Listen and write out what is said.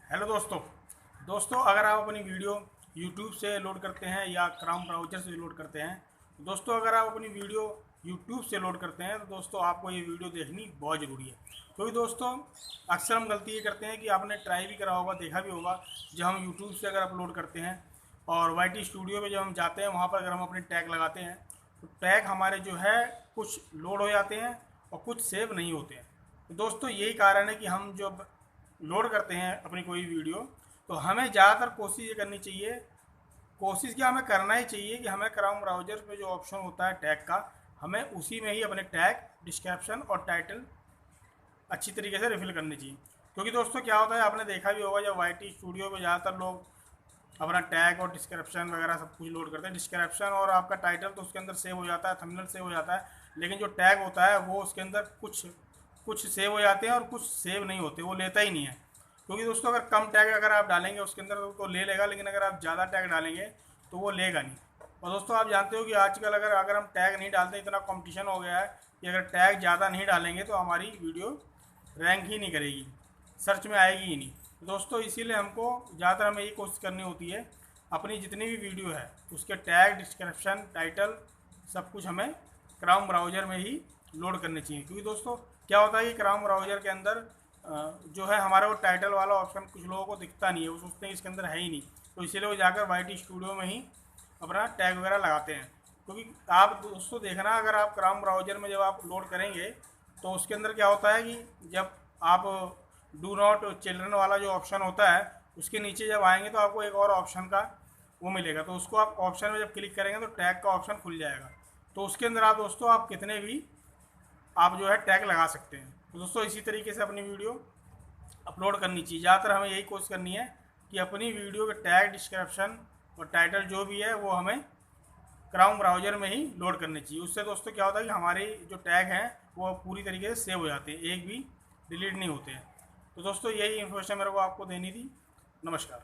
Hello दोस्तों अगर आप अपनी वीडियो YouTube से लोड करते हैं या क्रोम ब्राउज़र से लोड करते हैं तो दोस्तों अगर आप अपनी वीडियो YouTube से लोड करते हैं तो दोस्तों आपको ये वीडियो देखनी बहुत ज़रूरी है। क्योंकि दोस्तों अक्सर हम गलती ये करते हैं कि आपने ट्राई भी करा होगा, देखा भी होगा, जब हम YouTube से अगर अपलोड करते हैं और YT स्टूडियो में जब हम जाते हैं वहाँ पर अगर हम अपने टैग लगाते हैं तो टैग हमारे जो है कुछ लोड हो जाते हैं और कुछ सेव नहीं होते हैं। तो दोस्तों यही कारण है कि हम जब लोड करते हैं अपनी कोई वीडियो तो हमें ज़्यादातर कोशिश ये करनी चाहिए, कोशिश क्या हमें करना ही चाहिए कि हमें क्रोम ब्राउज़र में जो ऑप्शन होता है टैग का, हमें उसी में ही अपने टैग, डिस्क्रिप्शन और टाइटल अच्छी तरीके से रिफिल करनी चाहिए। क्योंकि दोस्तों क्या होता है, आपने देखा भी होगा जब YT स्टूडियो में ज़्यादातर लोग अपना टैग और डिस्क्रिप्शन वगैरह सब कुछ लोड करते हैं। डिस्क्रिप्शन और आपका टाइटल तो उसके अंदर सेव हो जाता है, थंबनेल सेव हो जाता है, लेकिन जो टैग होता है वो उसके अंदर कुछ कुछ सेव हो जाते हैं और कुछ सेव नहीं होते, वो लेता ही नहीं है। क्योंकि दोस्तों अगर कम टैग अगर आप डालेंगे उसके अंदर तो ले लेगा, लेकिन अगर आप ज़्यादा टैग डालेंगे तो वो लेगा नहीं। और दोस्तों आप जानते हो कि आजकल अगर अगर हम टैग नहीं डालते, इतना कंपटीशन हो गया है कि अगर टैग ज़्यादा नहीं डालेंगे तो हमारी वीडियो रैंक ही नहीं करेगी, सर्च में आएगी ही नहीं। तो दोस्तों इसीलिए हमको ज़्यादातर हमें यही कोशिश करनी होती है, अपनी जितनी भी वीडियो है उसके टैग, डिस्क्रिप्शन, टाइटल सब कुछ हमें क्रोम ब्राउज़र में ही लोड करने चाहिए। क्योंकि दोस्तों क्या होता है कि क्रोम ब्राउज़र के अंदर जो है हमारा वो टाइटल वाला ऑप्शन कुछ लोगों को दिखता नहीं है, वो सोचते हैं इसके अंदर है ही नहीं, तो इसीलिए वो जाकर YT स्टूडियो में ही अपना टैग वगैरह लगाते हैं। क्योंकि आप दोस्तों देखना, अगर आप क्रोम ब्राउज़र में जब आप लोड करेंगे तो उसके अंदर क्या होता है कि जब आप डू नॉट चिल्ड्रन वाला जो ऑप्शन होता है उसके नीचे जब आएंगे तो आपको एक और ऑप्शन का वो मिलेगा, तो उसको आप ऑप्शन में जब क्लिक करेंगे तो टैग का ऑप्शन खुल जाएगा। तो उसके अंदर आप दोस्तों आप कितने भी आप जो है टैग लगा सकते हैं। तो दोस्तों इसी तरीके से अपनी वीडियो अपलोड करनी चाहिए। ज़्यादातर हमें यही कोशिश करनी है कि अपनी वीडियो के टैग, डिस्क्रिप्शन और टाइटल जो भी है वो हमें क्रोम ब्राउज़र में ही लोड करनी चाहिए। उससे दोस्तों क्या होता है कि हमारे जो टैग हैं वो पूरी तरीके से सेव हो जाते हैं, एक भी डिलीट नहीं होते हैं। तो दोस्तों यही इन्फॉर्मेशन मेरे को आपको देनी थी। नमस्कार।